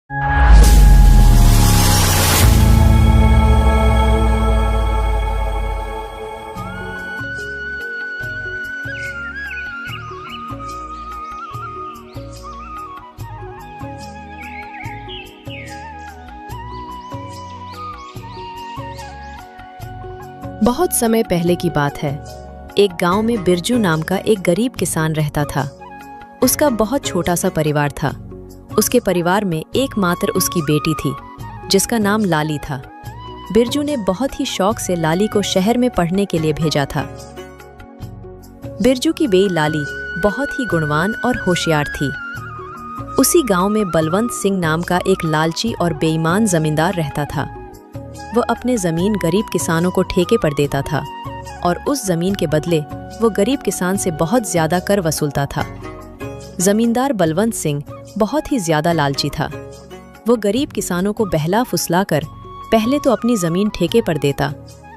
बहुत समय पहले की बात है। एक गांव में बिरजू नाम का एक गरीब किसान रहता था। उसका बहुत छोटा सा परिवार था। उसके परिवार में एकमात्र उसकी बेटी थी, जिसका नाम लाली था। बिरजू ने बहुत ही शौक से लाली को शहर में पढ़ने के लिए भेजा था। बिरजू की बेटी लाली बहुत ही गुणवान और होशियार थी। उसी गांव में बलवंत सिंह नाम का एक लालची और बेईमान जमींदार रहता था। वो अपने जमीन गरीब किसानों को ठेके पर देता था और उस जमीन के बदले वो गरीब किसान से बहुत ज्यादा कर वसूलता था। जमींदार बलवंत सिंह बहुत ही ज्यादा लालची था। वो गरीब किसानों को बहला फुसलाकर पहले तो अपनी जमीन ठेके पर देता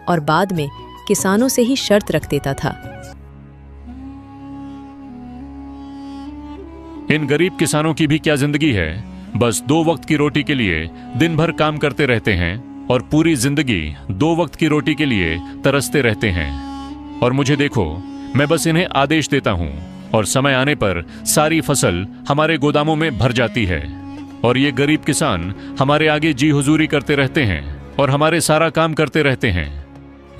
और बाद में किसानों से ही शर्त रख देता था। इन गरीब किसानों की भी क्या जिंदगी है। बस 2 वक्त की रोटी के लिए दिन भर काम करते रहते हैं और पूरी जिंदगी 2 वक्त की रोटी के लिए तरसते रहते हैं। और मुझे देखो, मैं बस इन्हें आदेश देता हूं और समय आने पर सारी फसल हमारे गोदामों में भर जाती है और ये गरीब किसान हमारे आगे जी हुजूरी करते रहते हैं और हमारे सारा काम करते रहते हैं।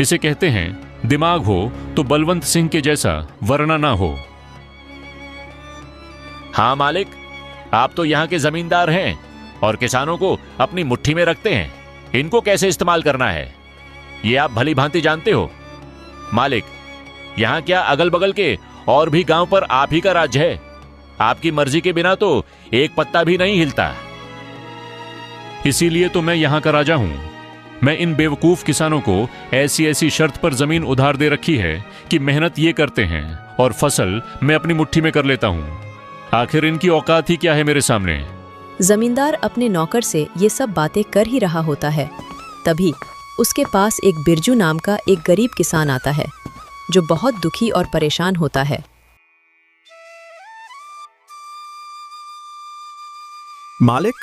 इसे कहते हैं दिमाग हो तो बलवंत सिंह के जैसा, वरना ना हो। हाँ मालिक, आप तो यहाँ के जमींदार हैं और किसानों को अपनी मुट्ठी में रखते हैं। इनको कैसे इस्तेमाल करना है ये आप भली भांति जानते हो। मालिक, यहाँ क्या अगल बगल के और भी गांव पर आप ही का राज्य है। आपकी मर्जी के बिना तो एक पत्ता भी नहीं हिलता। इसीलिए तो मैं यहाँ का राजा हूँ। मैं इन बेवकूफ किसानों को ऐसी ऐसी शर्त पर जमीन उधार दे रखी है कि मेहनत ये करते हैं और फसल मैं अपनी मुट्ठी में कर लेता हूँ। आखिर इनकी औकात ही क्या है मेरे सामने। जमींदार अपने नौकर से ये सब बातें कर ही रहा होता है, तभी उसके पास एक बिरजू नाम का एक गरीब किसान आता है, जो बहुत दुखी और परेशान होता है। मालिक,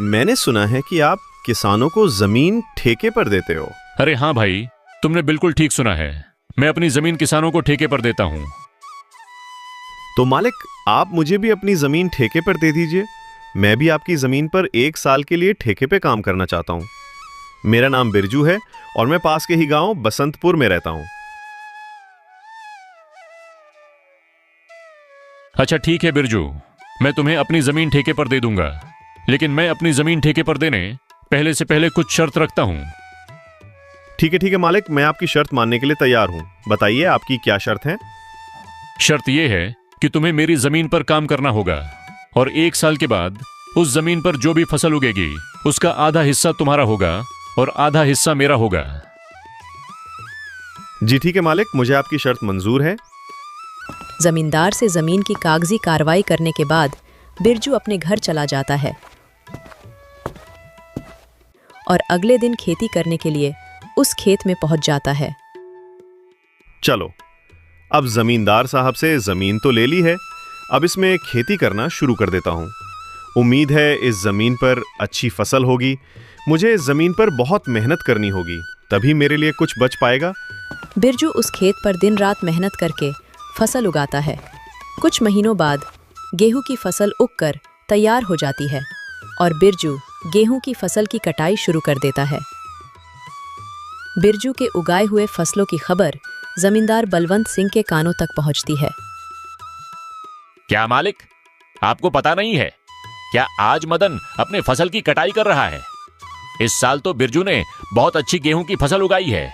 मैंने सुना है कि आप किसानों को जमीन ठेके पर देते हो। अरे हाँ भाई, तुमने बिल्कुल ठीक सुना है। मैं अपनी जमीन किसानों को ठेके पर देता हूँ। तो मालिक, आप मुझे भी अपनी जमीन ठेके पर दे दीजिए। मैं भी आपकी जमीन पर 1 साल के लिए ठेके पे काम करना चाहता हूँ। मेरा नाम बिरजू है और मैं पास के ही गांव बसंतपुर में रहता हूँ। अच्छा ठीक है बिरजू, मैं तुम्हें अपनी जमीन ठेके पर दे दूंगा, लेकिन मैं अपनी जमीन ठेके पर देने पहले से पहले कुछ शर्त रखता हूँ। ठीक है मालिक, मैं आपकी शर्त मानने के लिए तैयार हूँ। बताइए आपकी क्या शर्त है। शर्त यह है कि तुम्हें मेरी जमीन पर काम करना होगा और 1 साल के बाद उस जमीन पर जो भी फसल उगेगी उसका आधा हिस्सा तुम्हारा होगा और आधा हिस्सा मेरा होगा। जी ठीक है मालिक, मुझे आपकी शर्त मंजूर है। जमींदार से जमीन की कागजी कार्रवाई करने के बाद बिरजू अपने घर चला जाता है और अगले दिन खेती करने के लिए उस खेत में पहुंच जाता है। चलो, अब जमींदार साहब से जमीन तो ले ली है, अब इसमें खेती करना शुरू कर देता हूँ। उम्मीद है इस जमीन पर अच्छी फसल होगी। मुझे इस जमीन पर बहुत मेहनत करनी होगी, तभी मेरे लिए कुछ बच पाएगा। बिरजू उस खेत पर दिन रात मेहनत करके फसल उगाता है। कुछ महीनों बाद गेहूं की फसल उगकर तैयार हो जाती है और बिरजू गेहूं की फसल की कटाई शुरू कर देता है। बिरजू के उगाए हुए फसलों की खबर जमींदार बलवंत सिंह के कानों तक पहुंचती है। क्या मालिक, आपको पता नहीं है क्या आज मदन अपने फसल की कटाई कर रहा है। इस साल तो बिरजू ने बहुत अच्छी गेहूं की फसल उगाई है।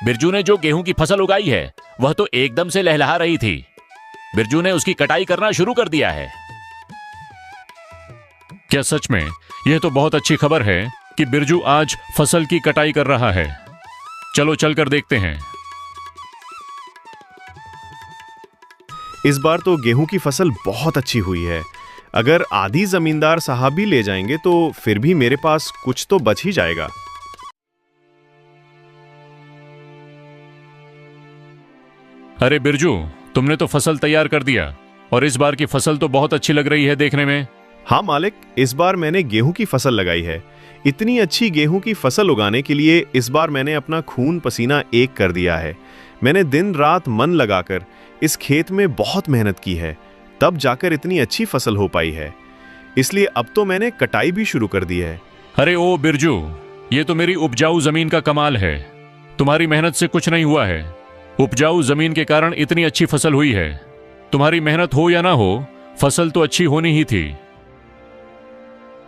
बिरजू ने जो गेहूं की फसल उगाई है वह तो एकदम से लहलहा रही थी। बिरजू ने उसकी कटाई करना शुरू कर दिया है। क्या सच में? यह तो बहुत अच्छी खबर है कि बिरजू आज फसल की कटाई कर रहा है। चलो चलकर देखते हैं। इस बार तो गेहूं की फसल बहुत अच्छी हुई है। अगर आधी जमींदार साहब भी ले जाएंगे तो फिर भी मेरे पास कुछ तो बच ही जाएगा। अरे बिरजू, तुमने तो फसल तैयार कर दिया और इस बार की फसल तो बहुत अच्छी लग रही है देखने में। हाँ मालिक, इस बार मैंने गेहूं की फसल लगाई है। इतनी अच्छी गेहूं की फसल उगाने के लिए इस बार मैंने अपना खून पसीना एक कर दिया है। मैंने दिन रात मन लगाकर इस खेत में बहुत मेहनत की है, तब जाकर इतनी अच्छी फसल हो पाई है। इसलिए अब तो मैंने कटाई भी शुरू कर दी है। अरे ओ बिरजू, ये तो मेरी उपजाऊ जमीन का कमाल है। तुम्हारी मेहनत से कुछ नहीं हुआ है। उपजाऊ जमीन के कारण इतनी अच्छी फसल हुई है। तुम्हारी मेहनत हो या ना हो, फसल तो अच्छी होनी ही थी।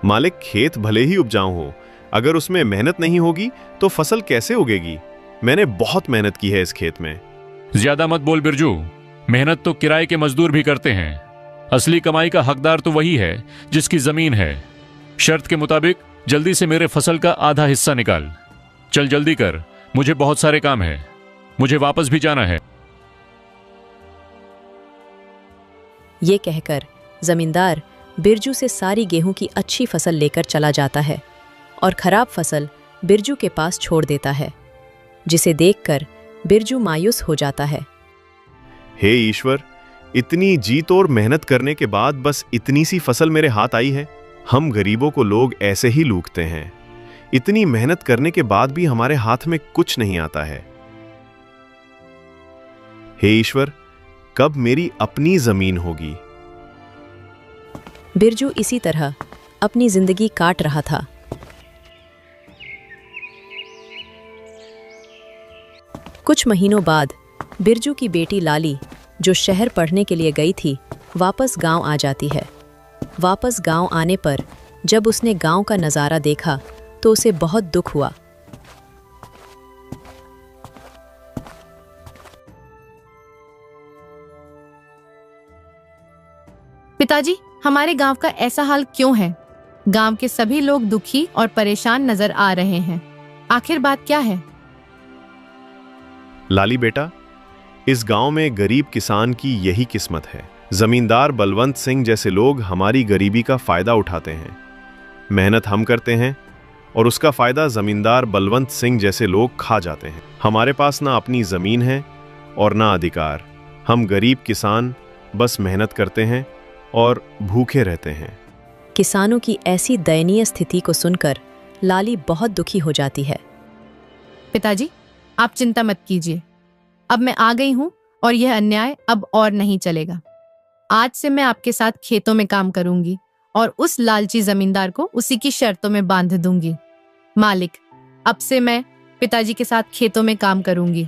मालिक, खेत भले ही उपजाऊ हो, अगर उसमें मेहनत नहीं होगी तो फसल कैसे उगेगी? मैंने बहुत मेहनत की है इस खेत में। ज्यादा मत बोल बिरजू, मेहनत तो किराए के मजदूर भी करते हैं। असली कमाई का हकदार तो वही है जिसकी जमीन है। शर्त के मुताबिक जल्दी से मेरे फसल का आधा हिस्सा निकाल। चल जल्दी कर, मुझे बहुत सारे काम है, मुझे वापस भी जाना है। ये कहकर जमींदार बिरजू से सारी गेहूं की अच्छी फसल लेकर चला जाता है और खराब फसल बिरजू के पास छोड़ देता है, जिसे देखकर बिरजू मायूस हो जाता है। हे ईश्वर, इतनी जी तोड़ मेहनत करने के बाद बस इतनी सी फसल मेरे हाथ आई है। हम गरीबों को लोग ऐसे ही लूटते हैं। इतनी मेहनत करने के बाद भी हमारे हाथ में कुछ नहीं आता है। हे ईश्वर, कब मेरी अपनी जमीन होगी? बिरजू इसी तरह अपनी जिंदगी काट रहा था। कुछ महीनों बाद बिरजू की बेटी लाली, जो शहर पढ़ने के लिए गई थी, वापस गांव आ जाती है। वापस गांव आने पर जब उसने गांव का नज़ारा देखा तो उसे बहुत दुख हुआ। पिताजी, हमारे गांव का ऐसा हाल क्यों है? गांव के सभी लोग दुखी और परेशान नजर आ रहे हैं। आखिर बात क्या है? लाली बेटा, इस गांव में गरीब किसान की यही किस्मत है। जमींदार बलवंत सिंह जैसे लोग हमारी गरीबी का फायदा उठाते हैं। मेहनत हम करते हैं और उसका फायदा जमींदार बलवंत सिंह जैसे लोग खा जाते हैं। हमारे पास ना अपनी जमीन है और ना अधिकार। हम गरीब किसान बस मेहनत करते हैं और भूखे रहते हैं। किसानों की ऐसी दयनीय स्थिति को सुनकर लाली बहुत दुखी हो जाती है। पिताजी, आप चिंता मत कीजिए। अब मैं आ गई हूँ और यह अन्याय अब और नहीं चलेगा। आज से मैं आपके साथ खेतों में काम करूंगी और उस लालची जमींदार को उसी की शर्तों में बांध दूंगी। मालिक, अब से मैं पिताजी के साथ खेतों में काम करूंगी।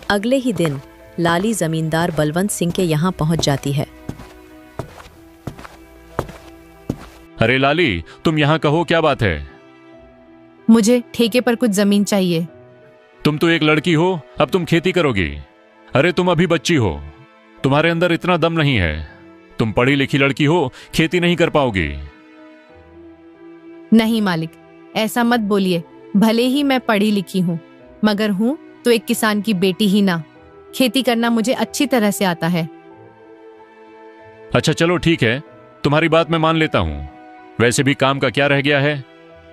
अगले ही दिन लाली जमींदार बलवंत सिंह के यहाँ पहुंच जाती है। अरे लाली, तुम यहाँ कहो, क्या बात है? मुझे ठेके पर कुछ जमीन चाहिए। तुम तो एक लड़की हो, अब तुम खेती करोगी? अरे तुम अभी बच्ची हो, तुम्हारे अंदर इतना दम नहीं है। तुम पढ़ी लिखी लड़की हो, खेती नहीं कर पाओगी। नहीं मालिक, ऐसा मत बोलिए। भले ही मैं पढ़ी लिखी हूँ, मगर हूँ तो एक किसान की बेटी ही ना। खेती करना मुझे अच्छी तरह से आता है। अच्छा चलो ठीक है, तुम्हारी बात मैं मान लेता हूँ। वैसे भी काम का क्या रह गया है?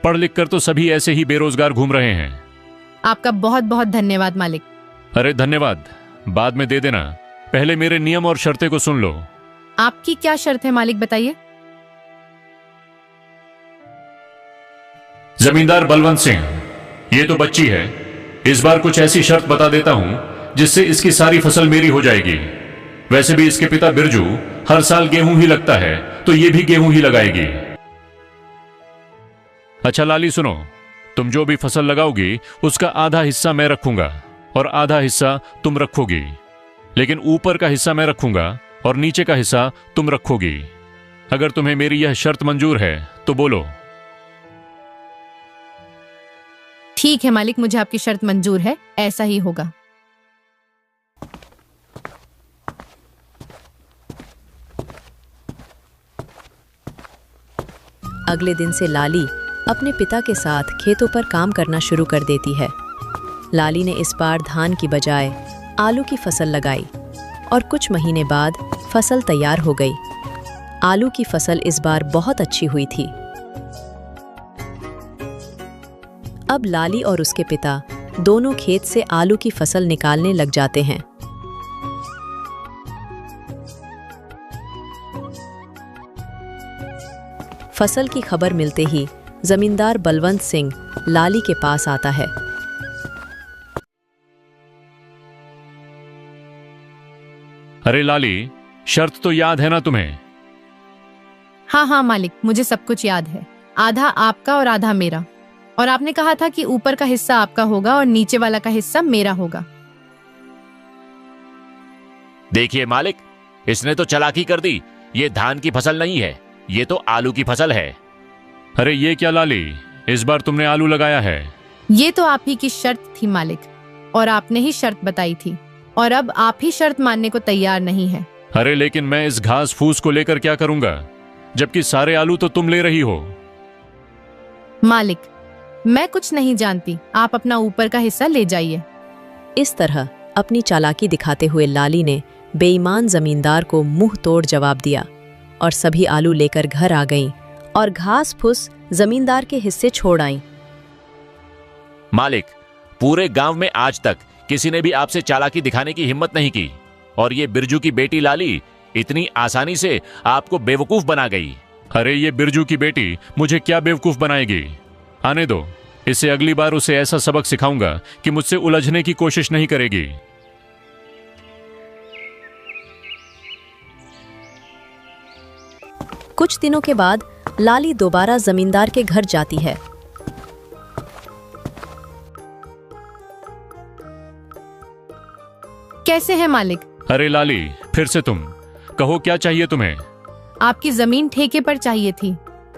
पढ़ लिख कर तो सभी ऐसे ही बेरोजगार घूम रहे हैं। आपका बहुत बहुत धन्यवाद मालिक। अरे धन्यवाद बाद में दे देना, पहले मेरे नियम और शर्तें को सुन लो। आपकी क्या शर्त है मालिक, बताइए। जमींदार बलवंत सिंह, ये तो बच्ची है। इस बार कुछ ऐसी शर्त बता देता हूं जिससे इसकी सारी फसल मेरी हो जाएगी। वैसे भी इसके पिता बिरजू हर साल गेहूं ही लगता है, तो ये भी गेहूं ही लगाएगी। अच्छा लाली सुनो, तुम जो भी फसल लगाओगी उसका आधा हिस्सा मैं रखूंगा और आधा हिस्सा तुम रखोगी। लेकिन ऊपर का हिस्सा मैं रखूंगा और नीचे का हिस्सा तुम रखोगी। अगर तुम्हें मेरी यह शर्त मंजूर है तो बोलो। ठीक है मालिक, मुझे आपकी शर्त मंजूर है, ऐसा ही होगा। अगले दिन से लाली अपने पिता के साथ खेतों पर काम करना शुरू कर देती है। लाली ने इस बार धान की बजाय आलू की फसल लगाई और कुछ महीने बाद फसल तैयार हो गई। आलू की फसल इस बार बहुत अच्छी हुई थी। अब लाली और उसके पिता दोनों खेत से आलू की फसल निकालने लग जाते हैं। फसल की खबर मिलते ही जमींदार बलवंत सिंह लाली के पास आता है। अरे लाली, शर्त तो याद है ना तुम्हें? हाँ हाँ मालिक, मुझे सब कुछ याद है। आधा आपका और आधा मेरा। और आपने कहा था कि ऊपर का हिस्सा आपका होगा और नीचे वाला का हिस्सा मेरा होगा। देखिए मालिक, इसने तो चालाकी कर दी। ये धान की फसल नहीं है, ये तो आलू की फसल है। अरे ये क्या लाली, इस बार तुमने आलू लगाया है? ये तो आप ही की शर्त थी मालिक, और आपने ही शर्त बताई थी, और अब आप ही शर्त मानने को तैयार नहीं है। अरे लेकिन मैं इस घास फूस को लेकर क्या करूंगा, जबकि सारे आलू तो तुम ले रही हो। मालिक, मैं कुछ नहीं जानती, आप अपना ऊपर का हिस्सा ले जाइए। इस तरह अपनी चालाकी दिखाते हुए लाली ने बेईमान जमींदार को मुंह तोड़ जवाब दिया और सभी आलू लेकर घर आ गईं और घास फूस जमींदार के हिस्से छोड़ आईं। मालिक, पूरे गांव में आज तक किसी ने भी आपसे चालाकी दिखाने की हिम्मत नहीं की, और ये बिरजू की बेटी लाली इतनी आसानी से आपको बेवकूफ बना गई। अरे ये बिरजू की बेटी मुझे क्या बेवकूफ बनाएगी? आने दो, इसे अगली बार उसे ऐसा सबक सिखाऊंगा कि मुझसे उलझने की कोशिश नहीं करेगी। कुछ दिनों के बाद लाली दोबारा जमींदार के घर जाती है। कैसे है मालिक? अरे लाली, फिर से तुम कहो, क्या चाहिए तुम्हें? आपकी जमीन ठेके पर चाहिए थी।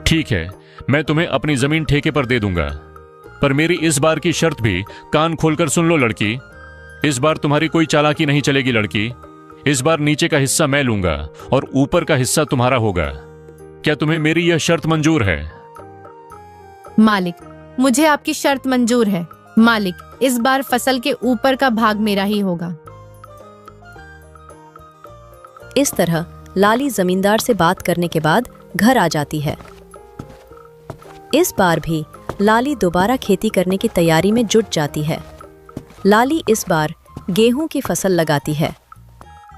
ठीक है, मैं तुम्हें अपनी जमीन ठेके पर दे दूंगा, पर मेरी इस बार की शर्त भी कान खोलकर सुन लो लड़की। इस बार तुम्हारी कोई चालाकी नहीं चलेगी लड़की। इस बार नीचे का हिस्सा मैं लूंगा और ऊपर का हिस्सा तुम्हारा होगा। क्या तुम्हें मेरी यह शर्त मंजूर है? मालिक, मुझे आपकी शर्त मंजूर है। मालिक, इस बार फसल के ऊपर का भाग मेरा ही होगा। इस तरह लाली जमींदार से बात करने के बाद घर आ जाती है। इस बार भी लाली दोबारा खेती करने की तैयारी में जुट जाती है। लाली इस बार गेहूं की फसल लगाती है।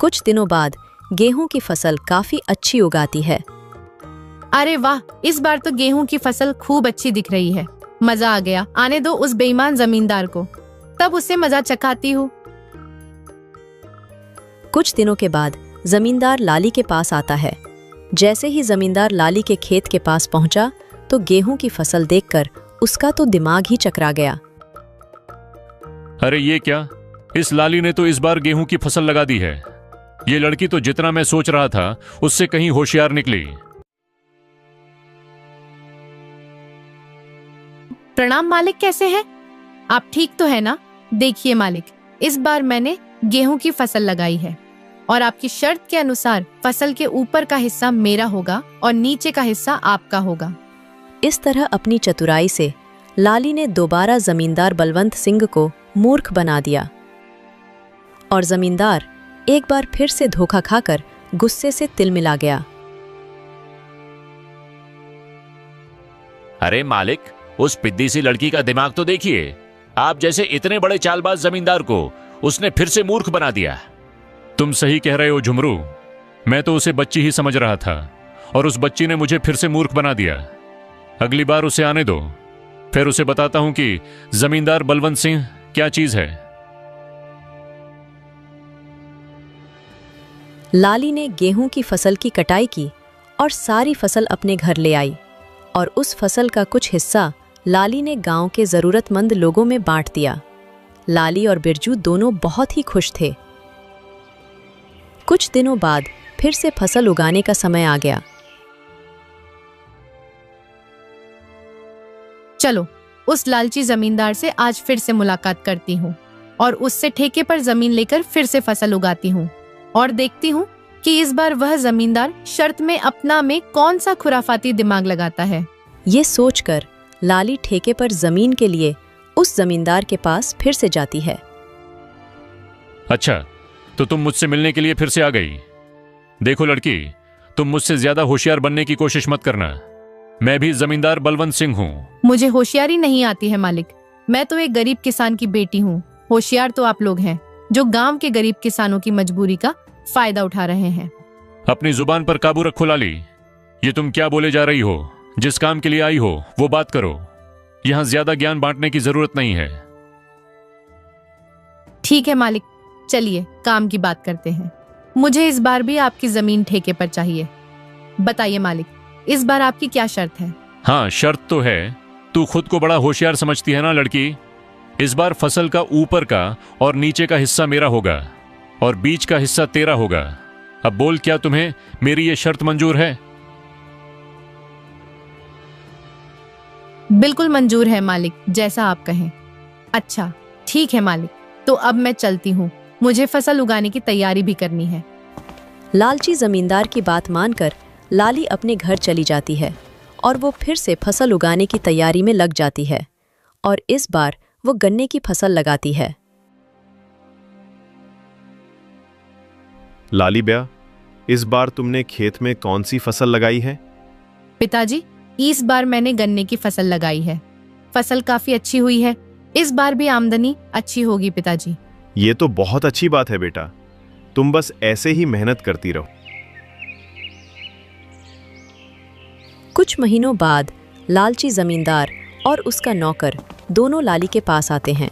कुछ दिनों बाद गेहूं की फसल काफी अच्छी उगाती है। अरे वाह, इस बार तो गेहूं की फसल खूब अच्छी दिख रही है। मजा आ गया। आने दो उस बेईमान जमींदार को, तब उसे मजा चखाती हूँ। कुछ दिनों के बाद जमींदार लाली के पास आता है। जैसे ही जमींदार लाली के खेत के पास पहुंचा तो गेहूं की फसल देखकर उसका तो दिमाग ही चकरा गया। अरे ये क्या, इस लाली ने तो इस बार गेहूं की फसल लगा दी है। ये लड़की तो जितना मैं सोच रहा था उससे कहीं होशियार निकली। प्रणाम मालिक, कैसे हैं? आप ठीक तो है ना? देखिए मालिक, इस बार मैंने गेहूं की फसल लगाई है और आपकी शर्त के अनुसार फसल के ऊपर का हिस्सा मेरा होगा और नीचे का हिस्सा आपका होगा। इस तरह अपनी चतुराई से लाली ने दोबारा जमींदार बलवंत सिंह को मूर्ख बना दिया और जमींदार एक बार फिर से धोखा खाकर गुस्से से तिलमिला गया। अरे मालिक, उस पिद्दी सी लड़की का दिमाग तो देखिए। आप जैसे इतने बड़े चालबाज जमींदार को उसने फिर से मूर्ख बना दिया। तुम सही कह रहे हो झुमरू, मैं तो उसे बच्ची ही समझ रहा था और उस बच्ची ने मुझे फिर से मूर्ख बना दिया। अगली बार उसे आने दो, फिर उसे बताता हूं कि जमींदार बलवंत सिंह क्या चीज है। लाली ने गेहूं की फसल की कटाई की और सारी फसल अपने घर ले आई और उस फसल का कुछ हिस्सा लाली ने गांव के जरूरतमंद लोगों में बांट दिया। लाली और बिरजू दोनों बहुत ही खुश थे। कुछ दिनों बाद फिर से फसल उगाने का समय आ गया। चलो, उस लालची जमींदार से आज फिर से मुलाकात करती हूँ और उससे ठेके पर जमीन लेकर फिर से फसल उगाती हूँ और देखती हूँ कि इस बार वह जमींदार शर्त में अपना में कौन सा खुराफाती दिमाग लगाता है। ये सोचकर लाली ठेके पर जमीन के लिए उस जमींदार के पास फिर से जाती है। अच्छा, तो तुम मुझसे मिलने के लिए फिर से आ गई। देखो लड़की, तुम मुझसे ज्यादा होशियार बनने की कोशिश मत करना। मैं भी जमींदार बलवंत सिंह हूँ। मुझे होशियारी नहीं आती है मालिक। मैं तो एक गरीब किसान की बेटी हूँ। होशियार तो आप लोग हैं जो गांव के गरीब किसानों की मजबूरी का फायदा उठा रहे हैं। अपनी जुबान पर काबू रखो लाली। ये तुम क्या बोले जा रही हो? जिस काम के लिए आई हो वो बात करो। यहां ज्यादा ज्ञान बांटने की जरूरत नहीं है। ठीक है मालिक, चलिए काम की बात करते हैं। मुझे इस बार भी आपकी जमीन ठेके पर चाहिए। बताइए मालिक, इस बार आपकी क्या शर्त है? हाँ, शर्त तो है। तू खुद को बड़ा होशियार समझती है ना लड़की। इस बार फसल का ऊपर का और नीचे का हिस्सा मेरा होगा और बीच का हिस्सा तेरा होगा। अब बोल, क्या तुम्हें मेरी ये शर्त मंजूर है? बिल्कुल मंजूर है मालिक, जैसा आप कहें। अच्छा ठीक है मालिक, तो अब मैं चलती हूँ, मुझे फसल उगाने की तैयारी भी करनी है। लालची जमींदार की बात मानकर लाली अपने घर चली जाती है और वो फिर से फसल उगाने की तैयारी में लग जाती है और इस बार वो गन्ने की फसल लगाती है। लाली ब्या, इस बार तुमने खेत में कौन सी फसल लगाई है? पिताजी, इस बार मैंने गन्ने की फसल लगाई है। फसल काफी अच्छी हुई है। इस बार भी आमदनी अच्छी होगी पिताजी। ये तो बहुत अच्छी बात है बेटा, तुम बस ऐसे ही मेहनत करती रहो। कुछ महीनों बाद लालची जमींदार और उसका नौकर दोनों लाली के पास आते हैं।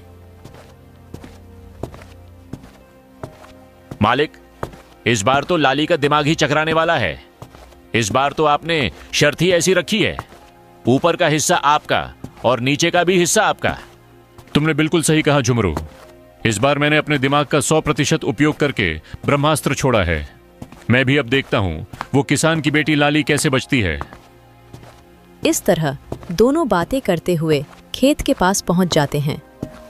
मालिक, इस बार तो लाली का दिमाग ही चकराने वाला है। इस बार तो आपने शर्त ही ऐसी रखी है, ऊपर का हिस्सा आपका और नीचे का भी हिस्सा आपका। तुमने बिल्कुल सही कहा झुमरू। इस बार मैंने अपने दिमाग का 100% उपयोग करके ब्रह्मास्त्र छोड़ा है। मैं भी अब देखता हूं वो किसान की बेटी लाली कैसे बचती है। इस तरह दोनों बातें करते हुए खेत के पास पहुंच जाते हैं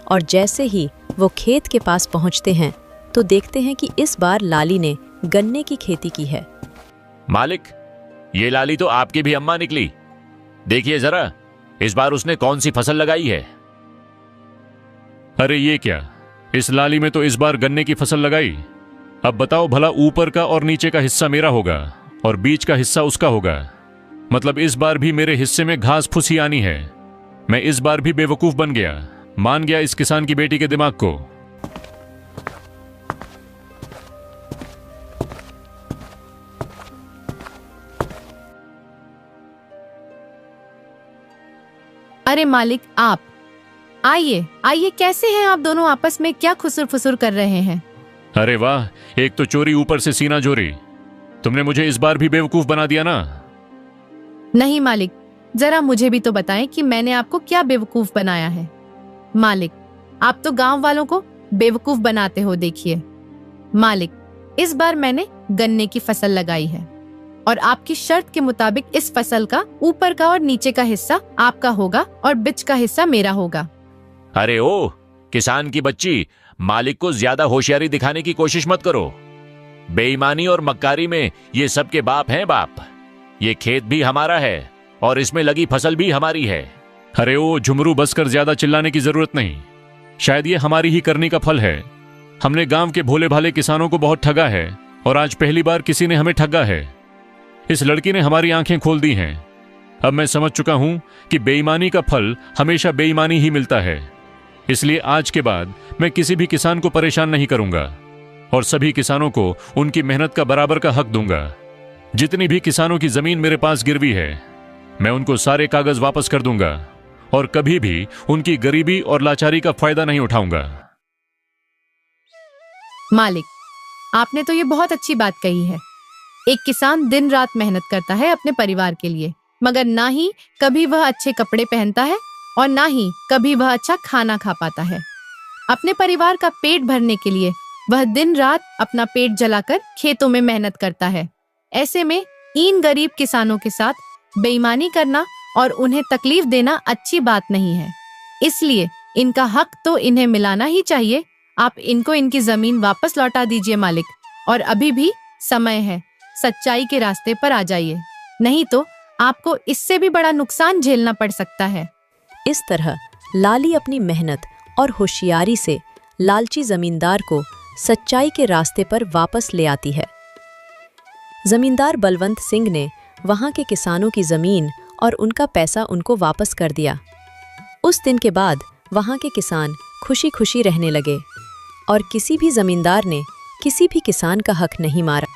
और जैसे ही वो खेत के पास पहुंचते हैं तो देखते हैं कि इस बार लाली ने गन्ने की खेती की है। मालिक, ये लाली तो आपकी भी अम्मा निकली। देखिए जरा, इस बार उसने कौन सी फसल लगाई है। अरे ये क्या, इस लाली में तो इस बार गन्ने की फसल लगाई। अब बताओ भला, ऊपर का और नीचे का हिस्सा मेरा होगा और बीच का हिस्सा उसका होगा। मतलब इस बार भी मेरे हिस्से में घास फूसी आनी है। मैं इस बार भी बेवकूफ बन गया, मान गया इस किसान की बेटी के दिमाग को। अरे मालिक, आप आइए आइए, कैसे हैं आप दोनों? आपस में क्या खुसुर फुसुर कर रहे हैं? अरे वाह, एक तो चोरी ऊपर से सीना जोरी। तुमने मुझे इस बार भी बेवकूफ बना दिया ना। नहीं मालिक, जरा मुझे भी तो बताएं कि मैंने आपको क्या बेवकूफ बनाया है। मालिक, आप तो गांव वालों को बेवकूफ बनाते हो। देखिए मालिक, इस बार मैंने गन्ने की फसल लगाई है और आपकी शर्त के मुताबिक इस फसल का ऊपर का और नीचे का हिस्सा आपका होगा और बीच का हिस्सा मेरा होगा। अरे ओ किसान की बच्ची, मालिक को ज्यादा होशियारी दिखाने की कोशिश मत करो। बेईमानी और मक्कारी में ये सबके बाप हैं बाप। ये खेत भी हमारा है और इसमें लगी फसल भी हमारी है। अरे ओ झुमरू, बस कर, ज्यादा चिल्लाने की जरूरत नहीं। शायद ये हमारी ही करनी का फल है। हमने गांव के भोले भाले किसानों को बहुत ठगा है और आज पहली बार किसी ने हमें ठगा है। इस लड़की ने हमारी आंखें खोल दी हैं। अब मैं समझ चुका हूं कि बेईमानी का फल हमेशा बेईमानी ही मिलता है। इसलिए आज के बाद मैं किसी भी किसान को परेशान नहीं करूंगा और सभी किसानों को उनकी मेहनत का बराबर का हक दूंगा। जितनी भी किसानों की जमीन मेरे पास गिरवी है, मैं उनको सारे कागज वापस कर दूंगा और कभी भी उनकी गरीबी और लाचारी का फायदा नहीं उठाऊंगा। मालिक, आपने तो ये बहुत अच्छी बात कही है। एक किसान दिन रात मेहनत करता है अपने परिवार के लिए, मगर ना ही कभी वह अच्छे कपड़े पहनता है और ना ही कभी वह अच्छा खाना खा पाता है। अपने परिवार का पेट भरने के लिए वह दिन रात अपना पेट जलाकर खेतों में मेहनत करता है। ऐसे में इन गरीब किसानों के साथ बेईमानी करना और उन्हें तकलीफ देना अच्छी बात नहीं है। इसलिए इनका हक तो इन्हें मिलाना ही चाहिए। आप इनको इनकी जमीन वापस लौटा दीजिए मालिक, और अभी भी समय है, सच्चाई के रास्ते पर आ जाइए, नहीं तो आपको इससे भी बड़ा नुकसान झेलना पड़ सकता है। इस तरह लाली अपनी मेहनत और होशियारी से लालची जमींदार को सच्चाई के रास्ते पर वापस ले आती है। जमींदार बलवंत सिंह ने वहां के किसानों की जमीन और उनका पैसा उनको वापस कर दिया। उस दिन के बाद वहां के किसान खुशी खुशी रहने लगे और किसी भी जमींदार ने किसी भी किसान का हक नहीं मारा।